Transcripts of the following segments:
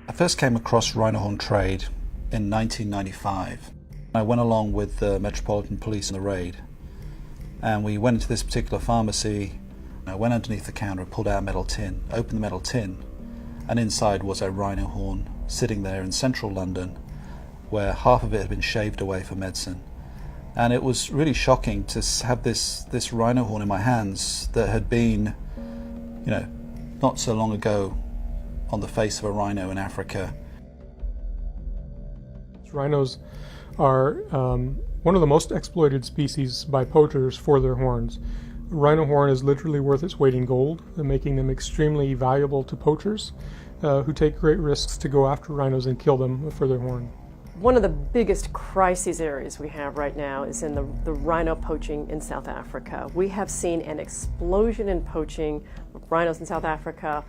I first came across rhino horn trade in 1995. I went along with the Metropolitan Police in the raid, and we went into this particular pharmacy. I went underneath the counter and pulled out a metal tin, opened the metal tin, and inside was a rhino horn sitting there in central London, where half of it had been shaved away for medicine. And it was really shocking to have this rhino horn in my hands that had been, not so long ago on the face of a rhino in Africa. Rhinos are one of the most exploited species by poachers for their horns. A rhino horn is literally worth its weight in gold, making them extremely valuable to poachers who take great risks to go after rhinos and kill them for their horn. One of the biggest crisis areas we have right now is in the rhino poaching in South Africa. We have seen an explosion in poaching of rhinos in South Africa,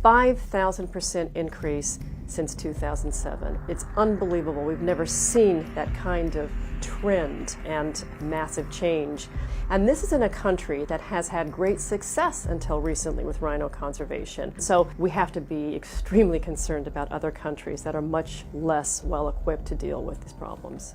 5,000% increase since 2007. It's unbelievable. We've never seen that kind of trend and massive change. And this is in a country that has had great success until recently with rhino conservation. So we have to be extremely concerned about other countries that are much less well equipped to deal with these problems.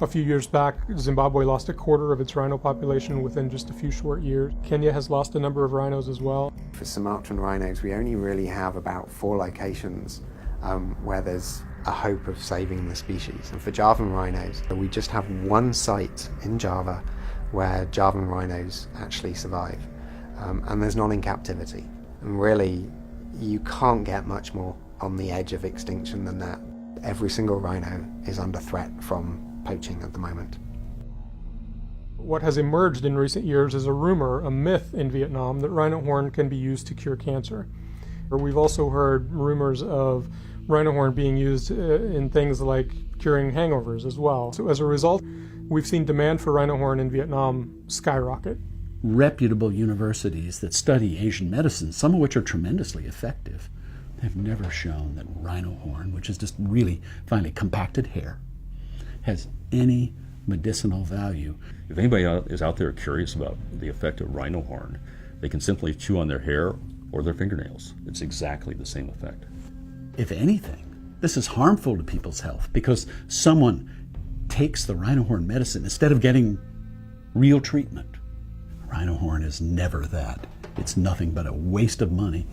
A few years back, Zimbabwe lost a quarter of its rhino population within just a few short years. Kenya has lost a number of rhinos as well. For Sumatran rhinos, we only really have about 4 locations where there's a hope of saving the species. And for Javan rhinos, we just have one site in Java where Javan rhinos actually survive. And there's none in captivity. And really, you can't get much more on the edge of extinction than that. Every single rhino is under threat from poaching at the moment. What has emerged in recent years is a rumor, a myth in Vietnam, that rhino horn can be used to cure cancer. We've also heard rumors of rhino horn being used in things like curing hangovers as well. So as a result, we've seen demand for rhino horn in Vietnam skyrocket. Reputable universities that study Asian medicine, some of which are tremendously effective, have never shown that rhino horn, which is just really finely compacted hair, has any medicinal value. If anybody is out there curious about the effect of rhino horn, they can simply chew on their hair or their fingernails. It's exactly the same effect. If anything, this is harmful to people's health because someone takes the rhino horn medicine instead of getting real treatment. Rhino horn is never that. It's nothing but a waste of money,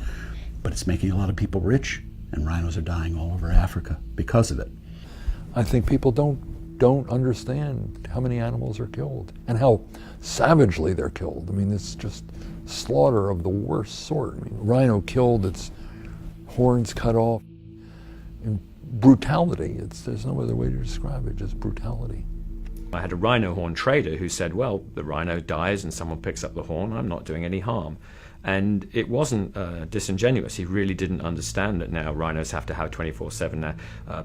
but it's making a lot of people rich, and rhinos are dying all over Africa because of it. I think people don't understand how many animals are killed and how savagely they're killed. I mean, it's just slaughter of the worst sort. I mean, rhino killed, its horns cut off. And brutality, there's no other way to describe it, just brutality. I had a rhino horn trader who said, well, the rhino dies and someone picks up the horn, I'm not doing any harm. And it wasn't disingenuous. He really didn't understand that now rhinos have to have 24/7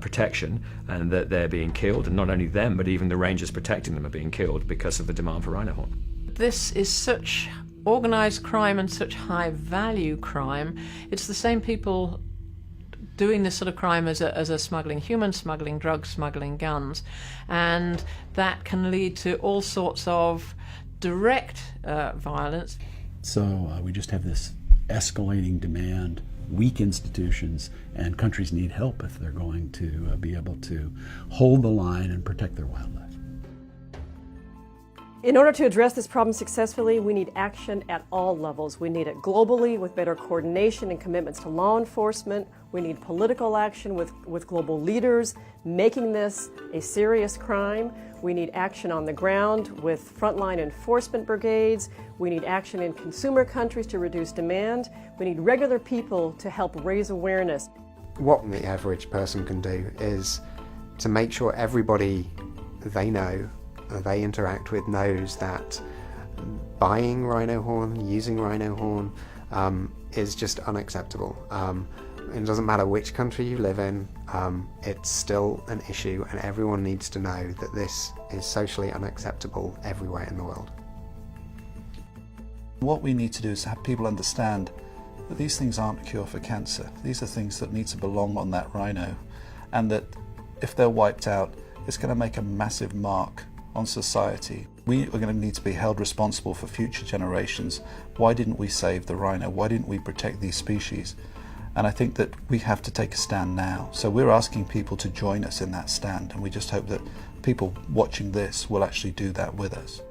protection and that they're being killed, and not only them, but even the rangers protecting them are being killed because of the demand for rhino horn. This is such organised crime and such high value crime. It's the same people doing this sort of crime as a smuggling human smuggling, drugs smuggling, guns, and that can lead to all sorts of direct violence. So we just have this escalating demand, weak institutions, and countries need help if they're going to be able to hold the line and protect their wildlife. In order to address this problem successfully, we need action at all levels. We need it globally with better coordination and commitments to law enforcement. We need political action with global leaders making this a serious crime. We need action on the ground with frontline enforcement brigades. We need action in consumer countries to reduce demand. We need regular people to help raise awareness. What the average person can do is to make sure everybody they know, they interact with, knows that buying rhino horn, using rhino horn is just unacceptable. It doesn't matter which country you live in, it's still an issue, and everyone needs to know that this is socially unacceptable everywhere in the world. What we need to do is have people understand that these things aren't a cure for cancer. These are things that need to belong on that rhino, and that if they're wiped out, it's going to make a massive mark on society. We are going to need to be held responsible for future generations. Why didn't we save the rhino? Why didn't we protect these species? And I think that we have to take a stand now. So we're asking people to join us in that stand, and we just hope that people watching this will actually do that with us.